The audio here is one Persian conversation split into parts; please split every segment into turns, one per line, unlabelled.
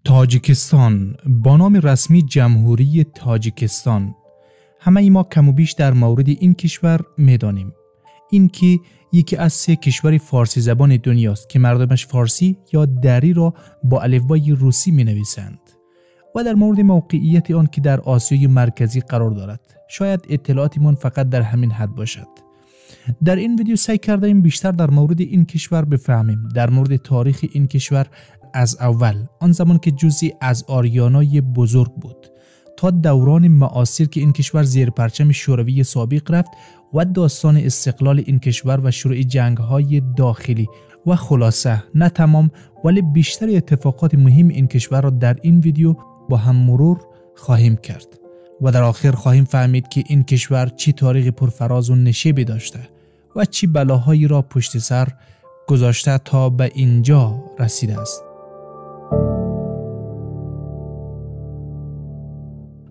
تاجیکستان با نام رسمی جمهوری تاجیکستان. همه ما کم و بیش در مورد این کشور میدانیم. این که یکی از 3 کشور فارسی زبان دنیاست که مردمش فارسی یا دری را با الفبای روسی می نویسند و در مورد موقعیت آن که در آسیای مرکزی قرار دارد. شاید اطلاعاتمون فقط در همین حد باشد. در این ویدیو سعی کرده ایم بیشتر در مورد این کشور بفهمیم، در مورد تاریخ این کشور از اول، آن زمان که جزئی از آریانای بزرگ بود، تا دوران معاصر که این کشور زیر پرچم شوروی سابق رفت و داستان استقلال این کشور و شروع جنگ‌های داخلی و خلاصه نه تمام ولی بیشتر اتفاقات مهم این کشور را در این ویدیو با هم مرور خواهیم کرد و در آخر خواهیم فهمید که این کشور چی تاریخ پرفراز و نشیبی داشته و چی بلاهایی را پشت سر گذاشته تا به اینجا رسیده است.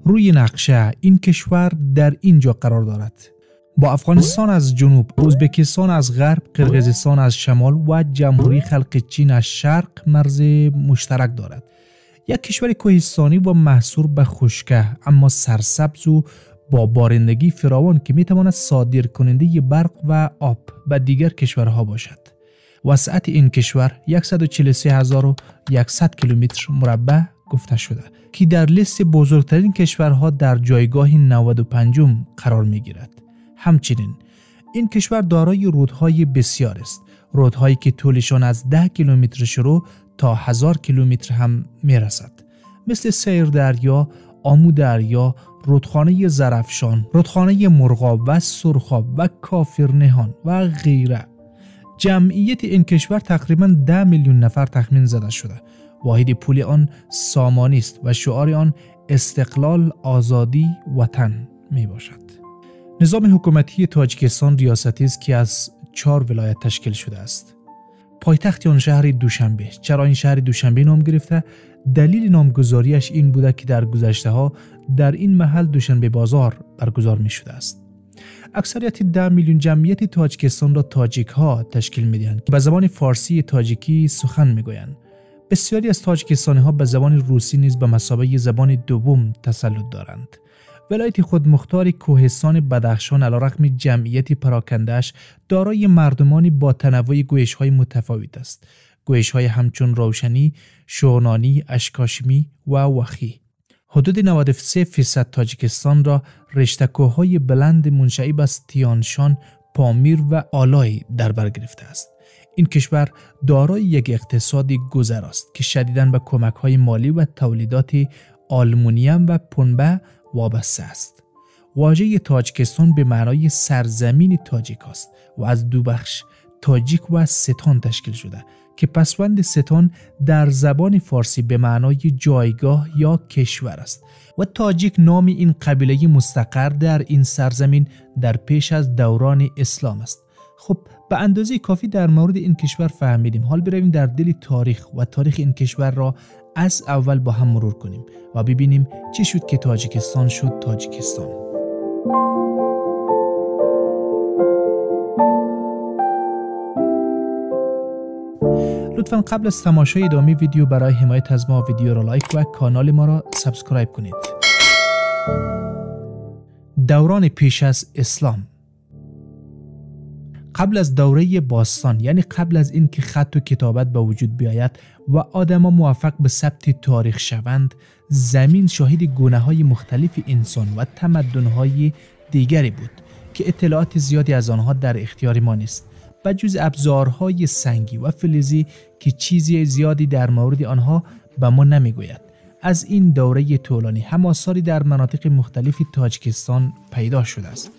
روی نقشه این کشور در اینجا قرار دارد. با افغانستان از جنوب، ازبکستان از غرب، قرقیزستان از شمال و جمهوری خلق چین از شرق مرز مشترک دارد. یک کشور کوهستانی و محصور به خشکه اما سرسبز و با بارندگی فراوان که میتواند صادر کننده برق و آب به دیگر کشورها باشد. وسعت این کشور 143100 کیلومتر مربع گفته شده که در لیست بزرگترین کشورها در جایگاه 95 قرار می گیرد. همچنین این کشور دارای رودهای بسیار است، رودهایی که طولشان از 10 کیلومتر شروع تا 1000 کیلومتر هم می رسد، مثل سیر دریا، آمو دریا، رودخانه زرافشان، رودخانه مرغاب و سرخاب و کافرنهان و غیره. جمعیت این کشور تقریباً 10 میلیون نفر تخمین زده شده. واحد پول آن سامانی است و شعار آن استقلال، آزادی، وطن می باشد. نظام حکومتی تاجیکستان ریاستی است که از 4 ولایت تشکیل شده است. پایتخت آن شهر دوشنبه. چرا این شهر دوشنبه نام گرفته؟ دلیل نامگذاریش این بوده که در گذشته ها در این محل دوشنبه بازار برگزار می شده است. اکثریت 10 میلیون جمعیت تاجیکستان را تاجیک ها تشکیل می دهند که به زبان فارسی تاجیکی سخن می گویند. بسیاری از تاجیکستانی ها به زبان روسی نیز به مثابه زبان دوم تسلط دارند. ولایت خودمختار کوهستان بدخشان علیرغم جمعیت پراکنده‌اش دارای مردمانی با تنوع گویش‌های متفاوت است. گویش‌های همچون روشنی، شونانی، اشکاشمی و وخی. حدود 93% تاجیکستان را رشته کوه‌های بلند منشعب از تیانشان، پامیر و آلای در بر گرفته است. این کشور دارای یک اقتصاد گذر است که شدیداً به کمک‌های مالی و تولیدات آلومینیوم و پنبه وابسته است. واژه تاجیکستان به معنای سرزمین تاجیک است و از 2 بخش تاجیک و ستان تشکیل شده که پسوند ستان در زبان فارسی به معنای جایگاه یا کشور است و تاجیک نام این قبیله مستقر در این سرزمین در پیش از دوران اسلام است. خب به اندازه کافی در مورد این کشور فهمیدیم. حال برویم در دل تاریخ و تاریخ این کشور را از اول با هم مرور کنیم و ببینیم چی شد که تاجیکستان شد تاجیکستان. لطفاً قبل از تماشای ادامه ویدیو برای حمایت از ما ویدیو را لایک و کانال ما را سابسکرایب کنید. دوران پیش از اسلام. قبل از دوره باستان، یعنی قبل از اینکه خط و کتابت به وجود بیاید و آدم‌ها موفق به ثبت تاریخ شوند، زمین شاهد گونه‌های مختلف انسان و تمدن‌های دیگری بود که اطلاعات زیادی از آنها در اختیار ما نیست، بجز ابزارهای سنگی و فلزی که چیزی زیادی در مورد آنها به ما نمیگوید. از این دوره طولانی هم آثاری در مناطق مختلف تاجیکستان پیدا شده است.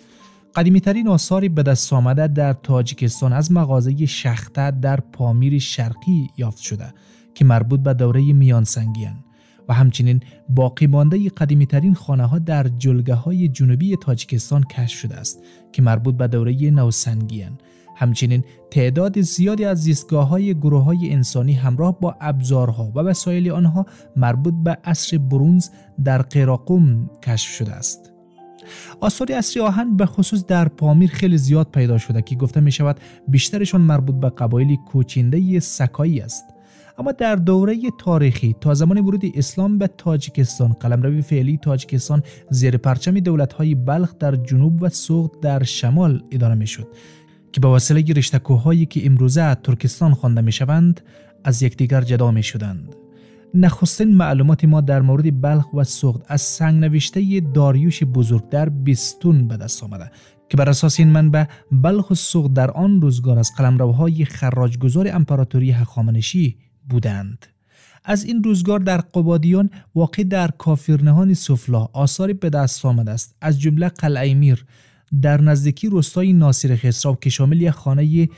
قدیمی‌ترین آثاری به دست آمده در تاجیکستان از مغازه شخته در پامیر شرقی یافت شده که مربوط به دوره میانسنگی‌اند و همچنین باقی مانده قدیمی‌ترین خانه‌ها در جلگه‌های جنوبی تاجیکستان کشف شده است که مربوط به دوره نوسنگی‌اند. همچنین تعداد زیادی از زیستگاه‌های گروه‌های انسانی همراه با ابزارها و وسایل آنها مربوط به عصر برنز در قراقم کشف شده است. آثار عصری آهن به خصوص در پامیر خیلی زیاد پیدا شده که گفته می شود بیشترشان مربوط به قبایل کوچنده سکایی است. اما در دوره تاریخی تا زمان ورود اسلام به تاجیکستان، قلمرو فعلی تاجیکستان زیر پرچم دولت‌های بلخ در جنوب و سوغد در شمال اداره می‌شد که به وسیله رشته کوه‌هایی که امروزه ترکستان خوانده می‌شوند از یکدیگر جدا می‌شدند. نخستین معلومات ما در مورد بلخ و سوغد از سنگ نوشته داریوش بزرگ در بیستون به دست آمده که بر اساس این منبع بلخ و سوغد در آن روزگار از قلمروهای خراجگذار امپراتوری هخامنشی بودند. از این روزگار در قبادیان واقع در کافرنهان سفلا آثاری به دست آمده است، از جمله قلعه میر در نزدیکی روستای ناصر خسرو که شامل یک خانه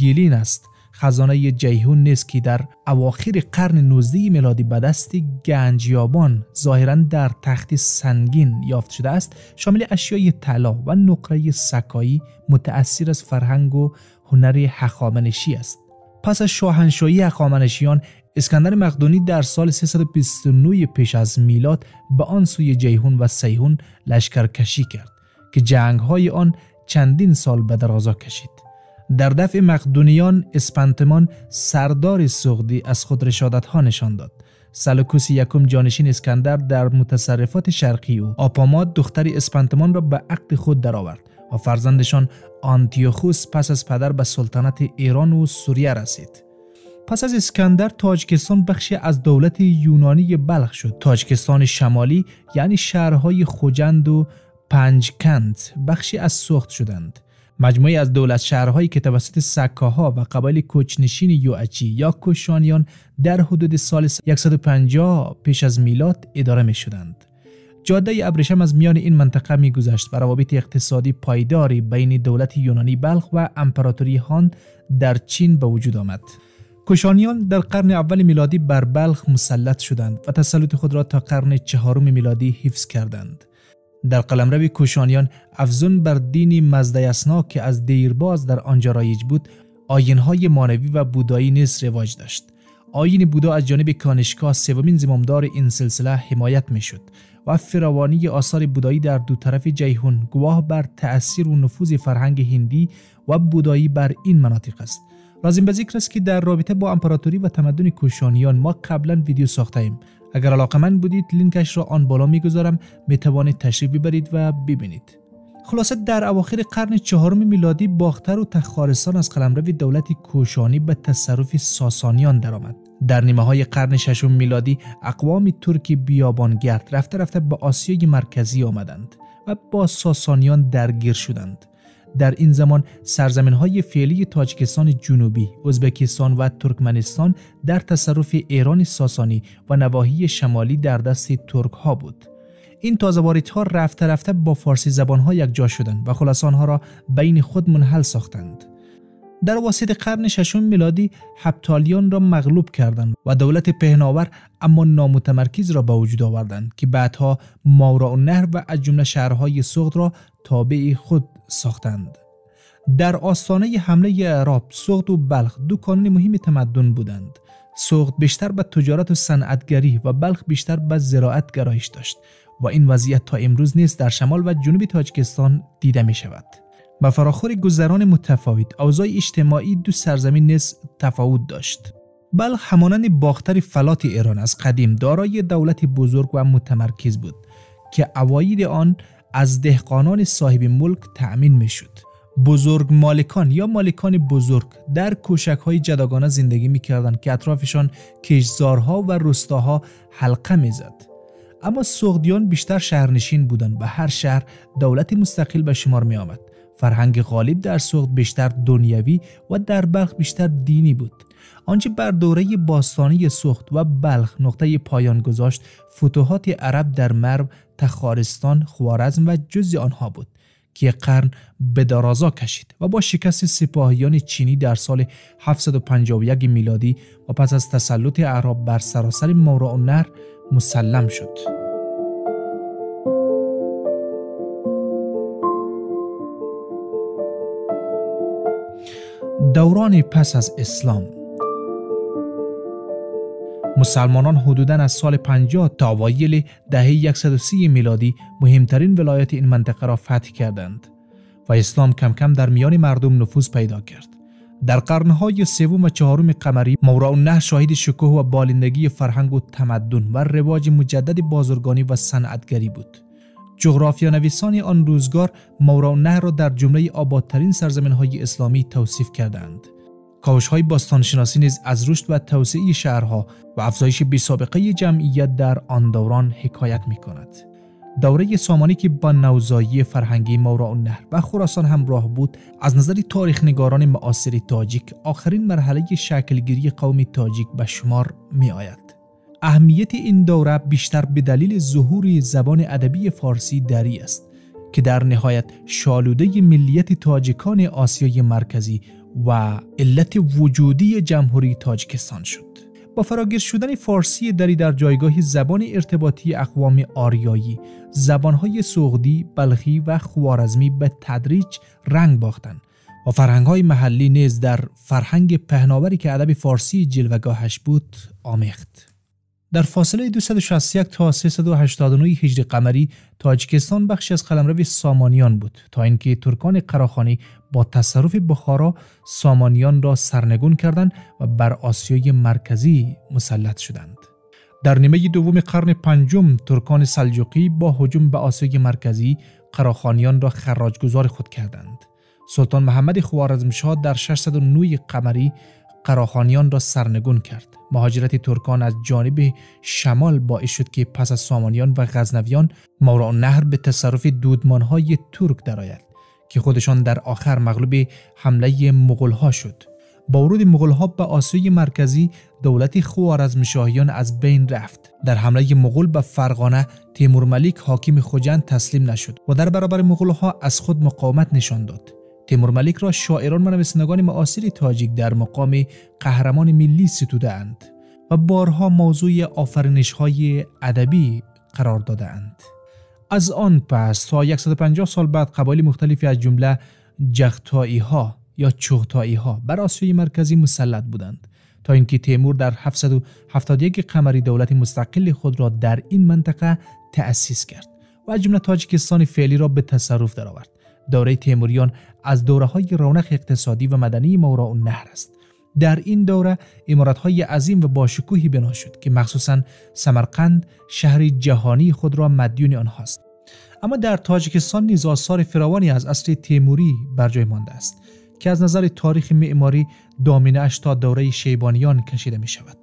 گلین است، خزانه جیهون نیست که در اواخر قرن 19 میلادی به دست گنجیابان ظاهراً در تخت سنگین یافت شده است، شامل اشیای طلا و نقره سکایی متأثر از فرهنگ و هنر هخامنشی است. پس از شاهنشاهی هخامنشیان، اسکندر مقدونی در سال 329 پیش از میلاد به آن سوی جیهون و سیهون لشکرکشی کرد که جنگ‌های آن چندین سال به درازا کشید. در دفع مقدونیان، اسپنتمان سردار سوغدی از خود رشادت‌ها نشان داد. سلوکوس یکم جانشین اسکندر در متصرفات شرقی او آپامات دختر اسپنتمان را به عقد خود درآورد و فرزندشان آنتیوخوس پس از پدر به سلطنت ایران و سوریه رسید. پس از اسکندر تاجیکستان بخشی از دولت یونانی بلخ شد. تاجیکستان شمالی یعنی شهرهای خوجند و پنجکند بخشی از سوغد شدند. مجموعی از دولت شهرهایی که توسط سکاها و قبایل کوچنشین یوئچی یا کوشانیان در حدود سال 150 پیش از میلاد اداره می شدند. جاده ابریشم از میان این منطقه می گذشت و روابط اقتصادی پایداری بین دولت یونانی بلخ و امپراتوری هان در چین به وجود آمد. کوشانیان در قرن اول میلادی بر بلخ مسلط شدند و تسلط خود را تا قرن چهارم میلادی حفظ کردند. در قلمرو کوشانیان افزون بر دین مزدیسنا که از دیرباز در آنجا رایج بود، آیین‌های مانوی و بودایی نیز رواج داشت. آیین بودا از جانب کانشکا سومین زمامدار این سلسله حمایت می‌شد و فراوانی آثار بودایی در دو طرف جیهون گواه بر تأثیر و نفوذ فرهنگ هندی و بودایی بر این مناطق است. لازم به ذکر است که در رابطه با امپراتوری و تمدن کوشانیان ما قبلا ویدیو ساخته ایم. اگر علاقه‌مند بودید لینکش را آن بالا میگذارم، میتوانید تشریف ببرید و ببینید. خلاصه در اواخر قرن چهارم میلادی باختر و تخارستان از قلمرو دولت کوشانی به تصرف ساسانیان درآمد. در نیمه‌های قرن ششم میلادی اقوام ترک بیابانگرد رفته به آسیای مرکزی آمدند و با ساسانیان درگیر شدند. در این زمان سرزمین‌های فعلی تاجیکستان جنوبی، ازبکستان و ترکمنستان در تصرف ایران ساسانی و نواحی شمالی در دست ترک‌ها بود. این تازه‌واریدها رفته با فارسی زبان‌ها یکجا شدند و خلاص آنها را بین خود منحل ساختند. در واسط قرن ششم میلادی هپتالیان را مغلوب کردند و دولت پهناور اما نامتمرکز را به وجود آوردند که بعدها ماوراءالنهر و از جمله شهرهای سوغد را تابع خود ساختند. در آستانه حمله اعراب، سوغد و بلخ دو کانون مهم تمدن بودند. سوغد بیشتر به تجارت و صنعتگری و بلخ بیشتر به زراعت گرایش داشت و این وضعیت تا امروز نیز در شمال و جنوب تاجیکستان دیده می شود. با فراخور گذران متفاوت، اوضاع اجتماعی دو سرزمین نیز تفاوت داشت. بلخ همانند باختر فلات ایران از قدیم دارای دولت بزرگ و متمرکز بود که عواید آن از دهقانان صاحب ملک تأمین می شد. بزرگ مالکان یا مالکان بزرگ در کوشک‌های جداگانه زندگی می کردند که اطرافشان کشتزارها و روستاها حلقه می زد. اما سوغدیان بیشتر شهرنشین بودند و هر شهر دولت مستقل به شمار می آمد. فرهنگ غالب در سوغد بیشتر دنیوی و در بلخ بیشتر دینی بود. آنچه بر دوره باستانی سوغد و بلخ نقطه پایان گذاشت، فتوحات عرب در مرو، تخارستان، خوارزم و جزء آنها بود که قرن به درازا کشید و با شکست سپاهیان چینی در سال 751 میلادی و پس از تسلط عرب بر سراسر ماوراءالنهر مسلم شد. دوران پس از اسلام، مسلمانان حدوداً از سال 50 تا اوایل دهه 130 میلادی مهمترین ولایت این منطقه را فتح کردند و اسلام کم کم در میان مردم نفوذ پیدا کرد. در قرنهای سوم و چهارم قمری ماوراءالنهر شاهد شکوه و بالندگی فرهنگ و تمدن و رواج مجدد بازرگانی و صنعتگری بود. جغرافیانویسان آن روزگار ماوراءالنهر را در جمله آبادترین سرزمین‌های اسلامی توصیف کردند. کاوش‌های باستانشناسی نیز از رشد و توسعه شهرها و افزایش بی‌سابقه جمعیت در آن دوران حکایت می‌کند. دوره سامانی که با نوزایی فرهنگی ماوراءالنهر و خراسان همراه بود، از نظر تاریخ‌نگاران معاصر تاجیک آخرین مرحله شکلگیری قوم تاجیک به شمار می‌آید. اهمیت این دوره بیشتر به دلیل ظهور زبان ادبی فارسی دری است که در نهایت شالوده ملیت تاجیکان آسیای مرکزی و علت وجودی جمهوری تاجیکستان شد. با فراگیر شدن فارسی دری در جایگاه زبان ارتباطی اقوام آریایی، زبانهای سغدی، بلخی و خوارزمی به تدریج رنگ باختند و فرهنگ‌های محلی نیز در فرهنگ پهناوری که ادب فارسی جلوه‌گاهش بود آمیخت. در فاصله 261 تا 389 هجری قمری تاجیکستان بخشی از قلمرو سامانیان بود تا اینکه ترکان قراخانی با تصرف بخارا سامانیان را سرنگون کردند و بر آسیای مرکزی مسلط شدند. در نیمه دوم قرن پنجم ترکان سلجوقی با هجوم به آسیای مرکزی قراخانیان را خراجگزار خود کردند. سلطان محمد خوارزمشاه در 609 قمری قراخانیان را سرنگون کرد. مهاجرت ترکان از جانب شمال باعث شد که پس از سامانیان و غزنویان ماوراءالنهر به تصرف دودمانهای ترک درآید که خودشان در آخر مغلوب حمله مغول‌ها شد. با ورود مغول‌ها به آسیای مرکزی دولت خوارزمشاهیان از بین رفت. در حمله مغول به فرغانه تیمورملک حاکم خوجند تسلیم نشد و در برابر مغول‌ها از خود مقاومت نشان داد. تیمورملک را شاعران و نویسندگان معاصر تاجیک در مقام قهرمان ملی ستوده‌اند و بارها موضوع آفرینش‌های ادبی قرار داده‌اند. از آن پس تا 150 سال بعد قبایل مختلفی از جمله جغتایی‌ها یا چغتایی‌ها بر آسیای مرکزی مسلط بودند تا اینکه تیمور در 771 قمری دولت مستقل خود را در این منطقه تأسیس کرد و از جمله تاجیکستان فعلی را به تصرف درآورد. دوره تیموریان از دوره‌های رونق اقتصادی و مدنی ماوراءالنهر است. در این دوره امارت‌های عظیم و باشکوهی بنا شد که مخصوصاً سمرقند شهر جهانی خود را مدیون آنهاست. اما در تاجیکستان نیز آثار فراوانی از عصر تیموری بر جای مانده است که از نظر تاریخ معماری دامنه‌اش تا دوره شیبانیان کشیده می شود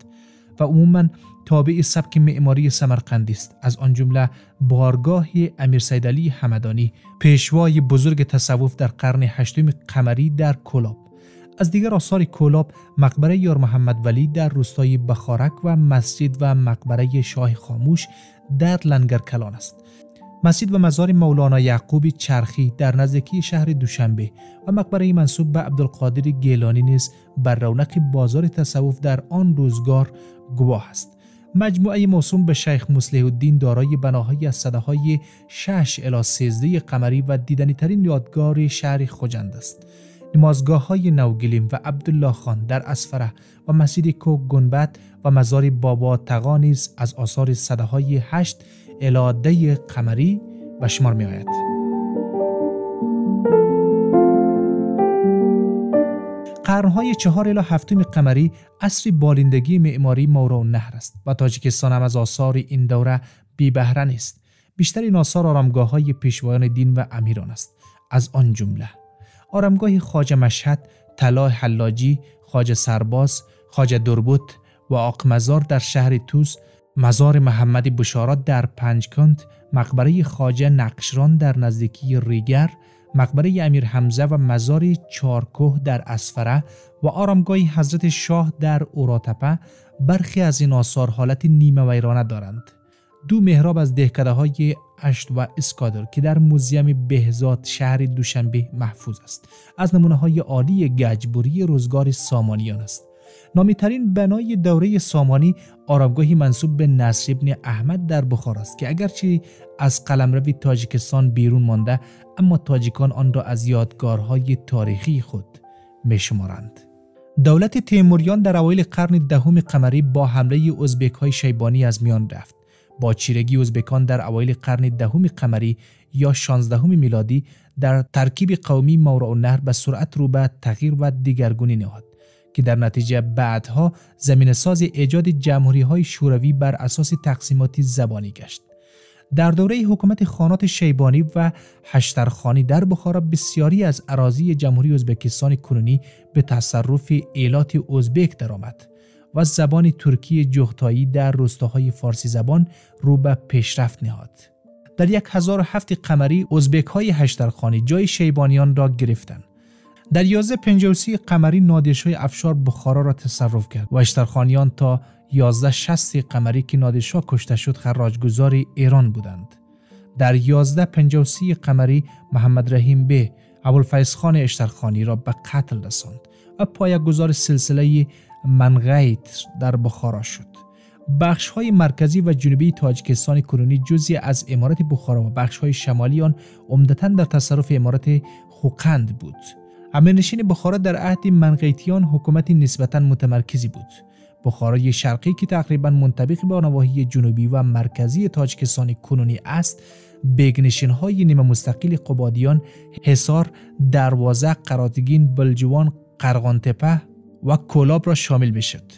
و عموماً تابع سبک معماری سمرقندی است. از آن جمله بارگاه امیر سیدعلی همدانی، پیشوای بزرگ تصوف در قرن هشتم قمری در کولاب. از دیگر آثار کولاب مقبره یار محمد ولی در روستای بخارک و مسجد و مقبره شاه خاموش در لنگرکلان است. مسجد و مزار مولانا یعقوب چرخی در نزدیکی شهر دوشنبه و مقبره منسوب به عبدالقادر گیلانی نیز بر رونق بازار تصوف در آن روزگار گواه است. مجموعه موسوم به شیخ مصلح الدین دارای بناهایی از سده‌های 6 الی 13 قمری و دیدنی ترین یادگار شهر خوجند است. نمازگاه‌های نوگلیم و عبدالله خان در اسفره و مسجد کوک گنبد و مزار بابا تقا نیز از آثار سده‌های 8 الی 10 قمری به شمار می آید. قرنهای 4 الی 7 قمری عصر بالندگی معماری ماوراءالنهر است و تاجیکستان هم از آثار این دوره بی بهره نیست. بیشتر این آثار آرامگاه‌های پیشوایان دین و امیران است. از آن جمله آرامگاه خواجه مشهد، طلا حلاجی، خواجه سرباز، خواجه دربوت و آقمزار در شهر توس، مزار محمد بشارات در پنجکند، مقبره خواجه نقشران در نزدیکی ریگر، مقبره امیر حمزه و مزار چارکوه در اسفره و آرامگاه حضرت شاه در اوراتپه برخی از این آثار حالت نیمه ویرانه دارند. 2 محراب از دهکده‌های اشت و اسکادر که در موزیم بهزاد شهر دوشنبه محفوظ است از نمونه‌های عالی گچبری روزگار سامانیان است. نامی‌ترین بنای دوره سامانی آرامگاهی منسوب به نصر ابن احمد در بخارا است که اگرچه از قلمرو تاجیکستان بیرون مانده اما تاجیکان آن را از یادگارهای تاریخی خود می‌شمارند. دولت تیموریان در اوایل قرن دهم قمری با حمله ازبک‌های شیبانی از میان رفت. با چیرگی ازبکان در اوایل قرن دهم قمری یا 16 میلادی در ترکیب قومی ماوراءالنهر به سرعت رو به تغییر و دیگرگونی نهاد که در نتیجه بعدها زمینه‌ساز ایجاد جمهوری‌های شوروی بر اساس تقسیمات زبانی گشت. در دوره حکومت خانات شیبانی و هشترخانی در بخارا بسیاری از اراضی جمهوری ازبکستان کنونی به تصرف ایالات ازبک درآمد و زبان ترکی جغتایی در روستاهای فارسی زبان رو به پیشرفت نهاد. در 1007 قمری ازبک‌های هشترخانی جای شیبانیان را گرفتند. در 1153 قمری نادرشاه افشار بخارا را تصرف کرد و هشترخانیان تا 1160 قمری که نادرشاه کشته شد خراجگزار ایران بودند. در 1153 قمری محمد رحیم بی ابوالفیض خان هشترخانی را به قتل رساند و پایه‌گذار سلسله منغیت در بخارا شد. بخش‌های مرکزی و جنوبی تاجیکستان کنونی جزئی از امارت بخارا و بخش‌های شمالی آن عمدتاً در تصرف امارت خوقند بود. امیرنشین بخارا در عهد منغیتیان حکومتی نسبتاً متمرکزی بود. بخارای شرقی که تقریباً منطبق با نواحی جنوبی و مرکزی تاجیکستان کنونی است، بگنشین‌های نیمه مستقل قبادیان، حصار، دروازه، قراتگین، بلجوان، قرغانتپه و کولاب را شامل می‌شد.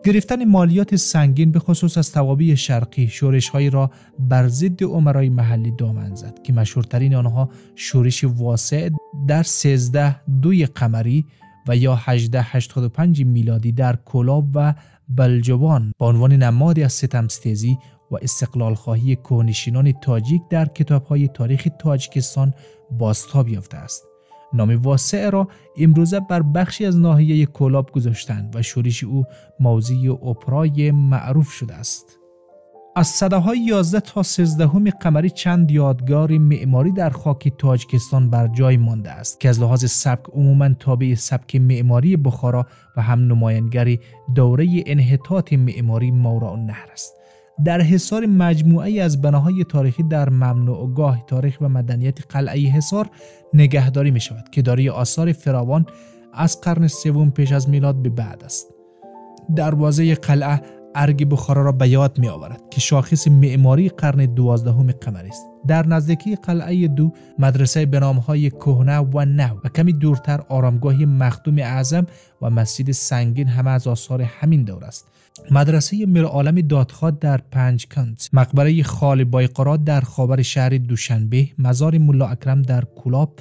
گرفتن مالیات سنگین به خصوص از توابع شرقی شورش‌هایی را بر ضد امرای محلی دامن زد که مشهورترین آنها شورش واسع در 13/2 قمری و یا 1885 میلادی در کولاب و بلجوان با عنوان نمادی از ستمستیزی و استقلال خواهی کوهنشینان تاجیک در کتاب‌های تاریخ تاجیکستان بازتاب یافته است. نام واسع را امروزه بر بخشی از ناحیه کولاب گذاشتند و شورش او موضوع اپرای معروف شده است. از سده‌های 11 تا 13 قمری چند یادگار معماری در خاک تاجیکستان بر جای مانده است که از لحاظ سبک عموماً تابع سبک معماری بخارا و هم نمایانگر دوره انحطاط معماری ماوراءالنهر است. در حصار مجموعه‌ای از بناهای تاریخی در ممنوعگاه تاریخ و مدنیت قلعه حصار نگهداری می شود که دارای آثار فراوان از قرن سوم پیش از میلاد به بعد است. دروازه قلعه ارگ بخارا را به یاد می آورد که شاخص معماری قرن 12 قمری است. در نزدیکی قلعه دو مدرسه به نام‌های کهنه و نو و کمی دورتر آرامگاه مخدوم اعظم و مسجد سنگین همه از آثار همین دور است. مدرسه میرعالم دادخواه در پنجکند، مقبره خال بایقرا در خاور شهر دوشنبه، مزار ملا اکرم در کولاب،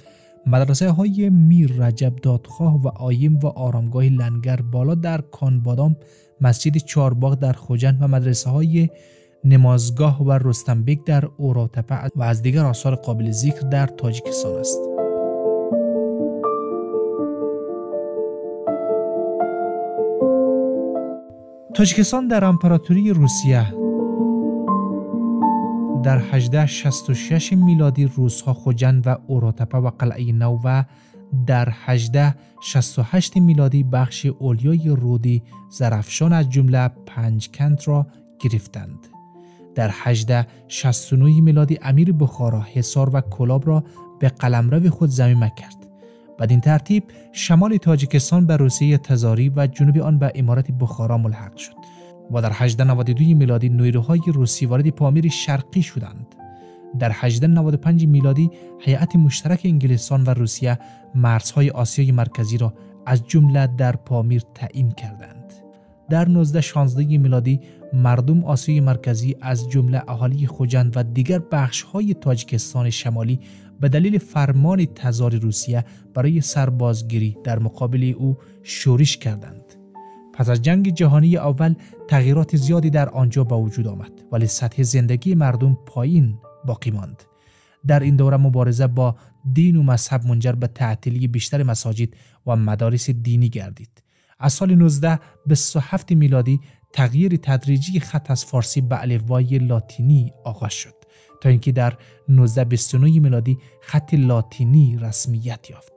مدرسه های میر رجب دادخواه و آیم و آرامگاه لنگر بالا در کانبادام، مسجد چارباغ در خوجند و مدرسه های نمازگاه و رستنبک در اوراتپه و از دیگر آثار قابل ذکر در تاجیکستان است. تاجیکستان در امپراتوری روسیه در 1866 میلادی روس‌ها خوجند و اوراتپه و قلعه نو و در 1868 میلادی بخش اولیای رودی زرافشان از جمله پنجکند را گرفتند. در 1869 میلادی امیر بخارا حصار و کولاب را به قلمرو خود ضمیمه کرد. بدین ترتیب شمال تاجیکستان به روسیه تزاری و جنوب آن به امارت بخارا ملحق شد و در 1892 میلادی نیروهای روسی وارد پامیر شرقی شدند. در 1895 میلادی هیئت مشترک انگلستان و روسیه مرزهای آسیای مرکزی را از جمله در پامیر تعیین کردند. در 1916 میلادی مردم آسیای مرکزی از جمله اهالی خوجند و دیگر بخش‌های تاجیکستان شمالی به دلیل فرمان تزار روسیه برای سربازگیری در مقابل او شورش کردند. پس از جنگ جهانی اول تغییرات زیادی در آنجا به وجود آمد ولی سطح زندگی مردم پایین باقی ماند. در این دوره مبارزه با دین و مذهب منجر به تعطیلی بیشتر مساجد و مدارس دینی گردید. از سال 1927 میلادی تغییر تدریجی خط از فارسی به الفبای لاتینی آغاز شد تا اینکه در 1929 میلادی خط لاتینی رسمیت یافت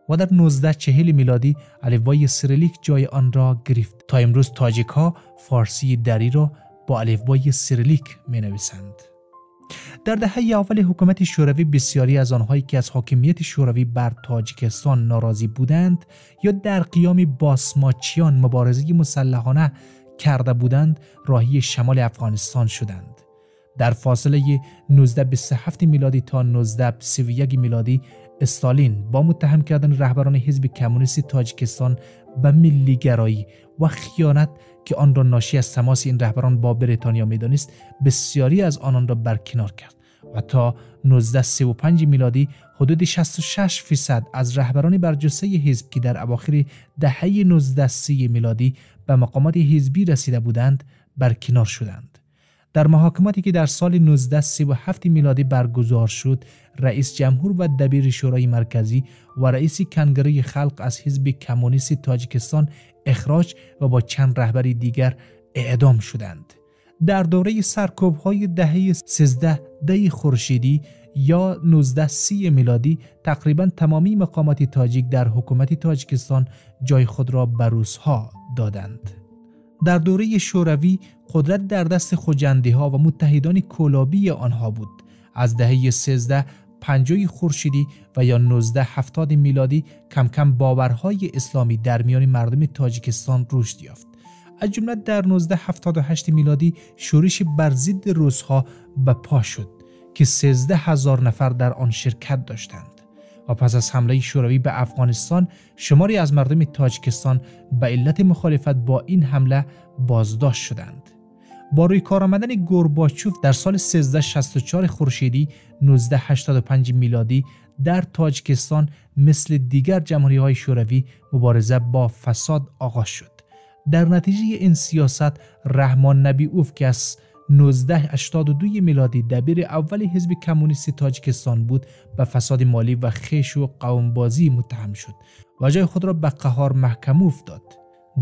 و در 1940 میلادی الفبای سیریلیک جای آن را گرفت. تا امروز تاجیک ها فارسی دری را با الفبای سیریلیک می نویسند. در دهه اول حکومت شوروی بسیاری از آنهایی که از حاکمیت شوروی بر تاجیکستان ناراضی بودند یا در قیام باسماچیان مبارزه مسلحانه کرده بودند راهی شمال افغانستان شدند. در فاصله 1927 میلادی تا 1931 میلادی استالین با متهم کردن رهبران حزب کمونیست تاجیکستان به ملیگرایی و خیانت که آن را ناشی از تماس این رهبران با بریتانیا می‌دانست، بسیاری از آنان را برکنار کرد و تا 1935 میلادی حدود 66% از رهبران برجسته حزب که در اواخر دهه 1930 میلادی به مقامات حزبی رسیده بودند برکنار شدند. در محاکماتی که در سال 1937 میلادی برگزار شد، رئیس جمهور و دبیر شورای مرکزی و رئیس کنگره خلق از حزب کمونیست تاجیکستان اخراج و با چند رهبر دیگر اعدام شدند. در دوره سرکوب‌های دهه 13 خورشیدی یا 1930 میلادی تقریباً تمامی مقامات تاجیک در حکومت تاجیکستان جای خود را به روس‌ها دادند. در دوره شوروی قدرت در دست خوجندی‌ها و متحدان کلابی آنها بود. از دهه 1350 خورشیدی و یا 1970 میلادی کم کم باورهای اسلامی در میان مردم تاجیکستان رشد یافت. از جمله در 1978 میلادی شورش بر ضد روس‌ها به پا شد که 13,000 نفر در آن شرکت داشتند و پس از حمله شوروی به افغانستان شماری از مردم تاجیکستان به علت مخالفت با این حمله بازداشت شدند. با روی کار آمدن گورباچوف در سال 1364 خورشیدی 1985 میلادی در تاجیکستان مثل دیگر جمهوری‌های شوروی مبارزه با فساد آغاز شد. در نتیجه این سیاست رحمان نبیوف که از 1982 میلادی دبیر اول حزب کمونیست تاجیکستان بود به فساد مالی و خیش و قومبازی متهم شد و جای خود را به قهار محکموف داد.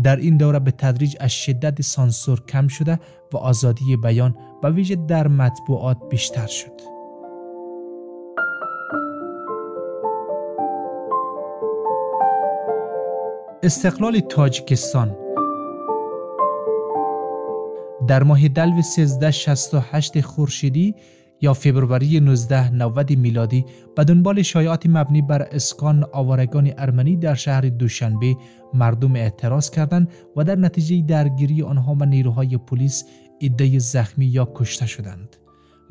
در این دوره به تدریج از شدت سانسور کم شده و آزادی بیان به ویژه در مطبوعات بیشتر شد. استقلال تاجیکستان در ماه دلو 1368 خورشیدی یا فبروری 1990 میلادی به دنبال شایعات مبنی بر اسکان آوارگان ارمنی در شهر دوشنبه مردم اعتراض کردند و در نتیجه درگیری آنها و نیروهای پلیس عده‌ای زخمی یا کشته شدند.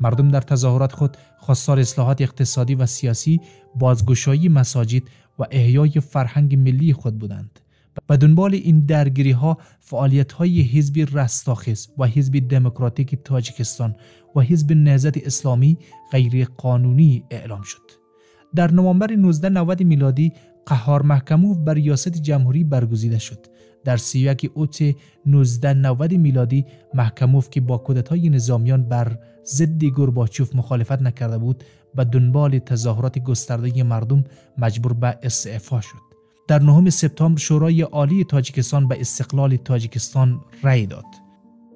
مردم در تظاهرات خود خواستار اصلاحات اقتصادی و سیاسی، بازگشایی مساجد و احیای فرهنگ ملی خود بودند. به دنبال این درگیری ها فعالیت های حزب رستاخیز و حزب دموکراتیک تاجیکستان و حزب نهضت اسلامی غیر قانونی اعلام شد. در نوامبر 1990 میلادی قهار محکموف بر ریاست جمهوری برگزیده شد. در 31 اوت 1990 میلادی محکموف که با کودتای نظامیان بر ضد گورباچوف مخالفت نکرده بود به دنبال تظاهرات گسترده مردم مجبور به استعفا شد. در 9 سپتامبر شورای عالی تاجیکستان به استقلال تاجیکستان رأی داد.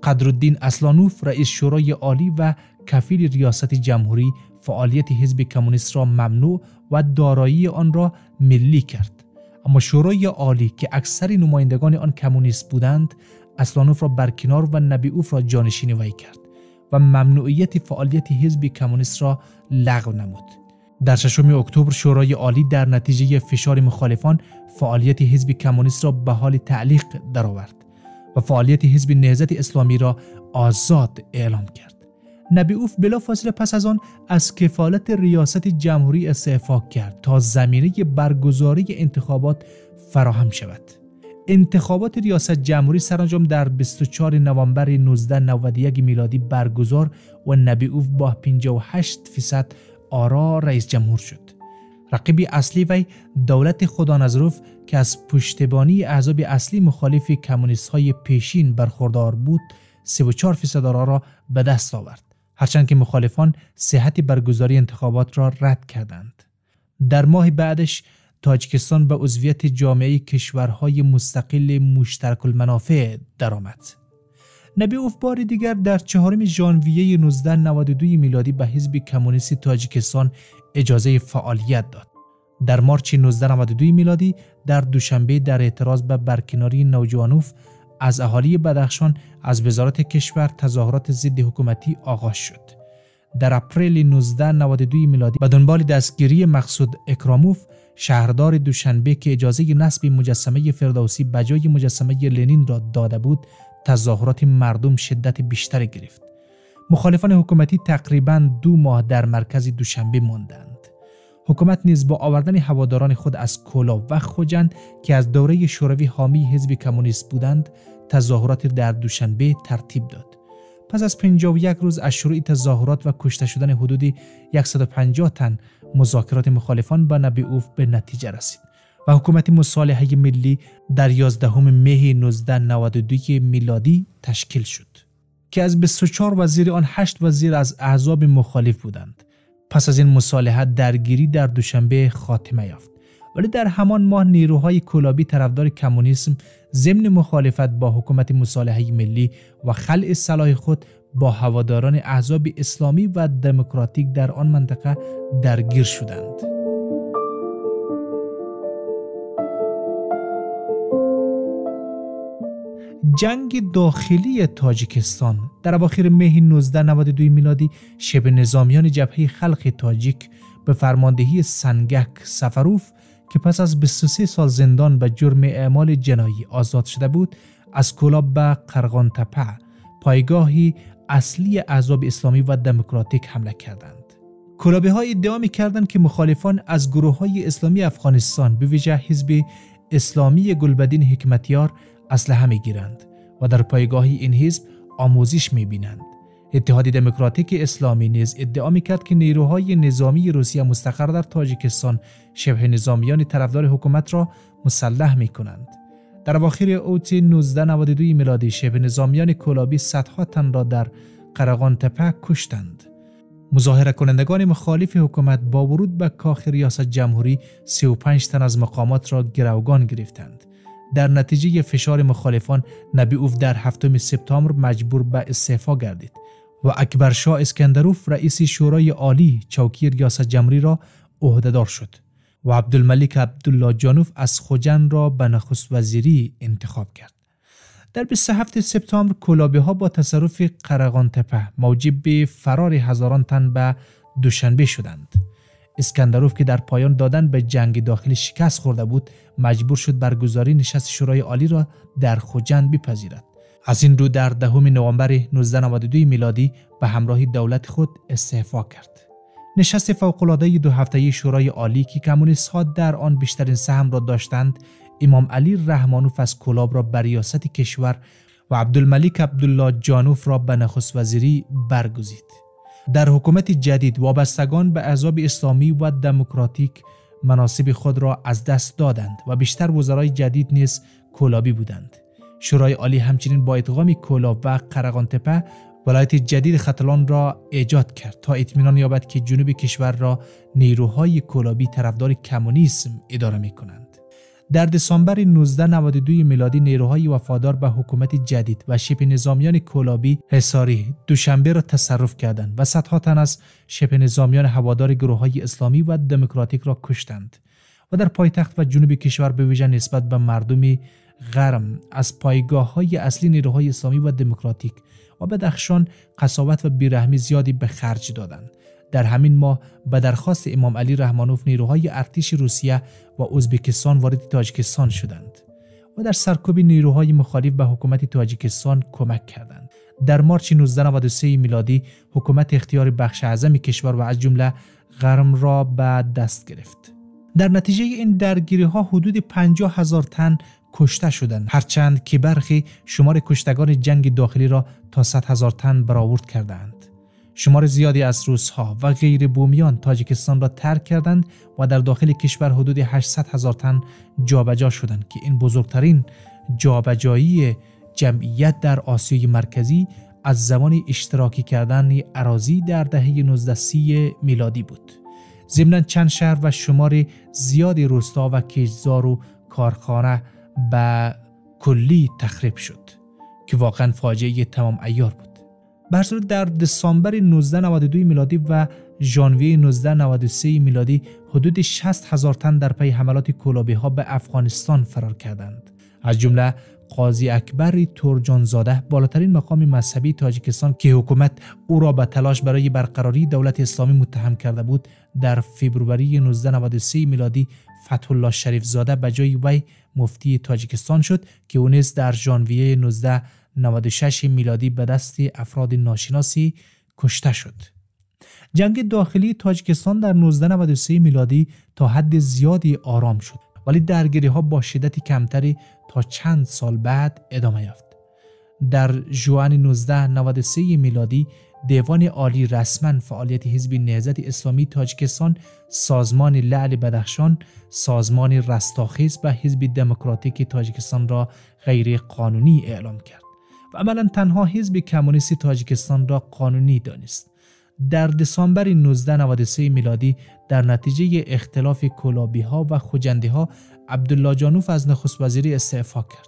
قدرالدین اصلانوف رئیس شورای عالی و کفیل ریاست جمهوری فعالیت حزب کمونیست را ممنوع و دارایی آن را ملی کرد. اما شورای عالی که اکثر نمایندگان آن کمونیست بودند اصلانوف را برکنار و نبیوف را جانشین وی کرد و ممنوعیت فعالیت حزب کمونیست را لغو نمود. در 6 اکتبر شورای عالی در نتیجه فشار مخالفان فعالیت حزب کمونیست را به حال تعلیق درآورد و فعالیت حزب نهضت اسلامی را آزاد اعلام کرد. نبیوف بلافاصله پس از آن از کفالت ریاست جمهوری استعفا کرد تا زمینه برگزاری انتخابات فراهم شود. انتخابات ریاست جمهوری سرانجام در 24 نوامبر 1991 میلادی برگزار و نبیوف با 58% آرا رئیس جمهور شد. رقیب اصلی وی دولت خدانظروف که از پشتیبانی احزاب اصلی مخالف کمونیست های پیشین برخوردار بود 34% آرا را به دست آورد، هرچند که مخالفان صحت برگزاری انتخابات را رد کردند. در ماه بعدش تاجیکستان به عضویت جامعه کشورهای مستقل مشترک المنافع درآمد. نبیوف بار دیگر در 4 ژانویه 1992 میلادی به حزب کمونیست تاجیکستان اجازه فعالیت داد. در مارچ 1992 میلادی در دوشنبه در اعتراض به برکناری نوجوانوف از اهالی بدخشان از وزارت کشور تظاهرات ضد حکومتی آغاز شد. در اپریل 1992 میلادی به دنبال دستگیری مقصود اکراموف شهردار دوشنبه که اجازه نصب مجسمه فردوسی به جای مجسمه لنین را داده بود تظاهرات مردم شدت بیشتری گرفت. مخالفان حکومتی تقریباً 2 ماه در مرکز دوشنبه ماندند. حکومت نیز با آوردن هواداران خود از کولا و خوجند که از دوره شوروی حامی حزب کمونیست بودند، تظاهرات در دوشنبه ترتیب داد. پس از 51 روز از شروع تظاهرات و کشته شدن حدود 150 تن، مذاکرات مخالفان با نبیوف به نتیجه رسید و حکومت مصالحه ملی در 11 مه 1992 میلادی تشکیل شد که از 24 وزیر آن 8 وزیر از احزاب مخالف بودند. پس از این مصالحت درگیری در دوشنبه خاتمه یافت، ولی در همان ماه نیروهای کلابی طرفدار کمونیسم ضمن مخالفت با حکومت مصالحه ملی و خلع سلاح خود با هواداران احزاب اسلامی و دموکراتیک در آن منطقه درگیر شدند. جنگ داخلی تاجیکستان در اواخر مه 1992 میلادی شبه نظامیان جبهه خلق تاجیک به فرماندهی سنگک سفروف که پس از 23 سال زندان به جرم اعمال جنایی آزاد شده بود، از کولاب به قرغانتپه، پایگاهی اصلی احزاب اسلامی و دموکراتیک حمله کردند. کولابی‌ها ادعا می‌کردند که مخالفان از گروه‌های اسلامی افغانستان به ویژه حزب اسلامی گلبدین حکمتیار اسلحه می‌گیرند و در پایگاه این حزب آموزش می‌بینند. اتحاد دموکراتیک اسلامی نیز ادعا می‌کرد که نیروهای نظامی روسیه مستقر در تاجیکستان شبه نظامیان طرفدار حکومت را مسلح می‌کنند. در اواخر اوت 1992 میلادی شبه نظامیان کولابی صدها تن را در قرغانتپه کشتند. مظاهره کنندگان مخالف حکومت با ورود به کاخ ریاست جمهوری 35 تن از مقامات را گروگان گرفتند. در نتیجه فشار مخالفان، نبیوف در 7 سپتامبر مجبور به استعفا گردید و اکبرشاه اسکندروف رئیس شورای عالی چوکی ریاست جمهوری را عهدهدار شد و عبدالملک عبدالله جانوف از خوجند را به نخست وزیری انتخاب کرد. در 27 سپتامبر کولابی‌ها با تصرف قرغانتپه موجب فرار هزاران تن به دوشنبه شدند. اسکندروف که در پایان دادن به جنگ داخلی شکست خورده بود، مجبور شد برگزاری نشست شورای عالی را در خوجند بپذیرد. از این رو در 10 نوامبر 1992 میلادی به همراه دولت خود استعفا کرد. نشست فوق‌العاده 2 هفته‌ای شورای عالی که کمونیست‌ها در آن بیشترین سهم را داشتند، امام علی رحمانوف از کولاب را به ریاست کشور و عبدالملک عبدالله جانوف را به نخست وزیری برگزید. در حکومت جدید وابستگان به احزاب اسلامی و دموکراتیک مناصب خود را از دست دادند و بیشتر وزرای جدید نیز کولابی بودند. شورای عالی همچنین با ادغام کولاب و قرغانتپه ولایت جدید ختلان را ایجاد کرد تا اطمینان یابد که جنوب کشور را نیروهای کولابی طرفدار کمونیسم اداره می‌کنند. در دسامبر 1992 میلادی نیروهای وفادار به حکومت جدید و شبه نظامیان کولابی حصاری دوشنبه را تصرف کردند و صدها تن از شبه نظامیان هوادار گروه‌های اسلامی و دموکراتیک را کشتند و در پایتخت و جنوب کشور به ویژه نسبت به مردم غرم از پایگاه‌های اصلی نیروهای اسلامی و دموکراتیک و بدخشان قساوت و بیرحمی زیادی به خرج دادند. در همین ماه به درخواست امام علی رحمانوف نیروهای ارتش روسیه و ازبکستان وارد تاجیکستان شدند و در سرکوب نیروهای مخالف به حکومت تاجیکستان کمک کردند. در مارچ 1993 میلادی حکومت اختیار بخش اعظم کشور و از جمله غرم را به دست گرفت. در نتیجه این درگیری‌ها حدود 50,000 تن کشته شدند، هرچند که برخی شمار کشتگان جنگ داخلی را تا 100,000 تن برآورد کردند. شمار زیادی از روس‌ها و غیر بومیان تاجیکستان را ترک کردند و در داخل کشور حدود 800,000 تن جابجا شدند که این بزرگترین جابجایی جمعیت در آسیای مرکزی از زمان اشتراکی کردن اراضی در دهه 1930 میلادی بود. ضمناً چند شهر و شمار زیادی روستا و کشتزار و کارخانه به کلی تخریب شد که واقعاً فاجعه تمام عیار بود. بر صورت در دسامبر 1992 میلادی و ژانویه 1993 میلادی حدود 60,000 تن در پی حملات کولابی‌ها به افغانستان فرار کردند. از جمله قاضی اکبر تورجانزاده، بالاترین مقام مذهبی تاجیکستان که حکومت او را به تلاش برای برقراری دولت اسلامی متهم کرده بود، در فوریه 1993 میلادی فتح الله شریف زاده به جای وی مفتی تاجیکستان شد که او نیز در ژانویه 1996 میلادی به دست افراد ناشناسی کشته شد. جنگ داخلی تاجیکستان در 1993 میلادی تا حد زیادی آرام شد، ولی درگیری‌ها با شدت کمتری تا چند سال بعد ادامه یافت. در ژوئن 1993 میلادی دیوان عالی رسما فعالیت حزب نهضت اسلامی تاجیکستان، سازمان لعل بدخشان، سازمان رستاخیز و حزب دموکراتیک تاجیکستان را غیر قانونی اعلام کرد و عملاً تنها حزب کمونیست تاجیکستان را قانونی دانست. در دسامبر 1993 میلادی در نتیجه اختلاف کلابی‌ها و خوجندی‌ها عبدالله جانوف از نخست وزیری استعفا کرد.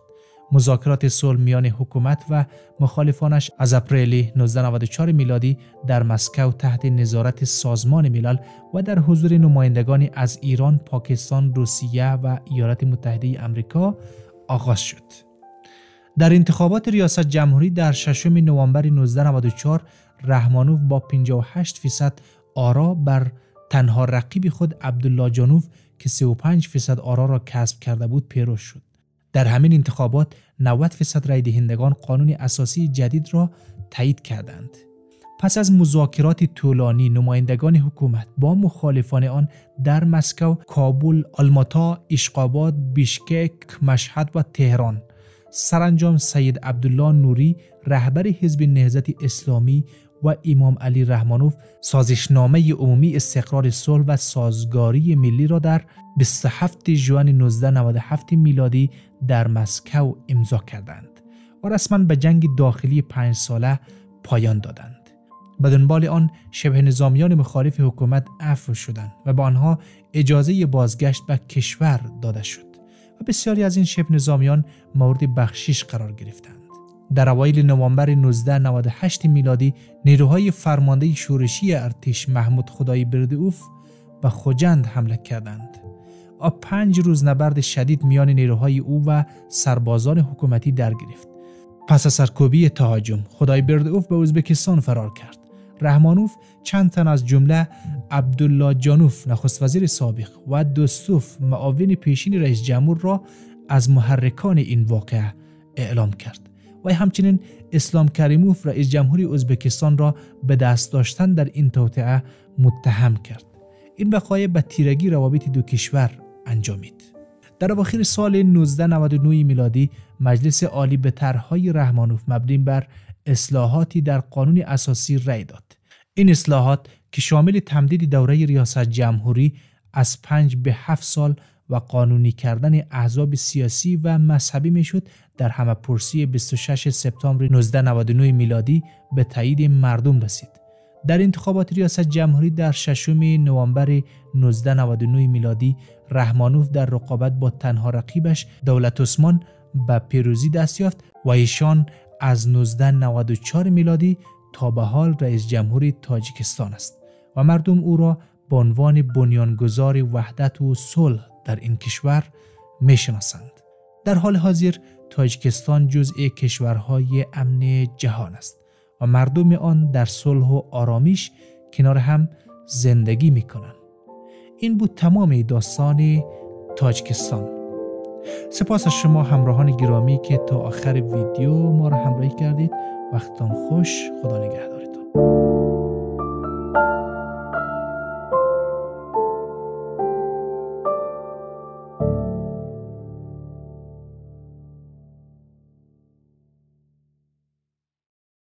مذاکرات صلح میان حکومت و مخالفانش از اپریل 1994 میلادی در مسکو تحت نظارت سازمان ملل و در حضور نمایندگانی از ایران، پاکستان، روسیه و ایالات متحده آمریکا آغاز شد. در انتخابات ریاست جمهوری در 6 نوامبر 1994 رحمانوف با 58% آرا بر تنها رقیب خود عبدالله جانوف که 35% آرا را کسب کرده بود پیروز شد. در همین انتخابات 90% رای دهندگان قانون اساسی جدید را تایید کردند. پس از مذاکرات طولانی نمایندگان حکومت با مخالفان آن در مسکو، کابل، آلماتا، اشقاباد، بیشکک، مشهد و تهران سرانجام سید عبدالله نوری رهبر حزب نهضت اسلامی و امام علی رحمانوف سازشنامه عمومی استقرار صلح و سازگاری ملی را در 27 ژوئن 1997 میلادی در مسکو امضا کردند و رسما به جنگ داخلی 5 ساله پایان دادند. به دنبال آن شبه نظامیان مخالف حکومت عفو شدند و به آنها اجازه بازگشت به کشور داده شد و بسیاری از این شبه نظامیان مورد بخشش قرار گرفتند. در اوایل نوامبر 1998 میلادی نیروهای فرمانده شورشی ارتش محمود خدای بردئوف به خوجند حمله کردند. 5 روز نبرد شدید میان نیروهای او و سربازان حکومتی در گرفت. پس از سرکوبی تهاجم خدای بردئوف به ازبکستان فرار کرد. رحمانوف چند تن از جمله عبدالله جانوف نخست وزیر سابق و دوستوف معاون پیشین رئیس جمهور را از محرکان این واقعه اعلام کرد و همچنین اسلام کریموف رئیس جمهوری ازبکستان را به دست داشتن در این توطئه متهم کرد. این وقایع به تیرگی روابط دو کشور انجامید. در اواخر سال 1999 میلادی مجلس عالی به طرحهای رحمانوف مبنی بر اصلاحاتی در قانون اساسی رأی داد. این اصلاحات که شامل تمدید دوره ریاست جمهوری از 5 به 7 سال و قانونی کردن احزاب سیاسی و مذهبی میشد، در همه‌پرسی 26 سپتامبر 1999 میلادی به تایید مردم رسید. در انتخابات ریاست جمهوری در 6 نوامبر 1999 میلادی رحمانوف در رقابت با تنها رقیبش دولت عثمان به پیروزی دست یافت و ایشان از 1994 میلادی تا به حال رئیس جمهوری تاجیکستان است و مردم او را به عنوان بنیانگذار وحدت و صلح در این کشور میشناسند. در حال حاضر تاجیکستان جزء کشورهای امن جهان است و مردم آن در صلح و آرامش کنار هم زندگی میکنند. این بود تمام داستان تاجیکستان. سپاس از شما همراهان گرامی که تا آخر ویدیو ما را همراهی کردید. وقتتان خوش. خدا نگهدارتان.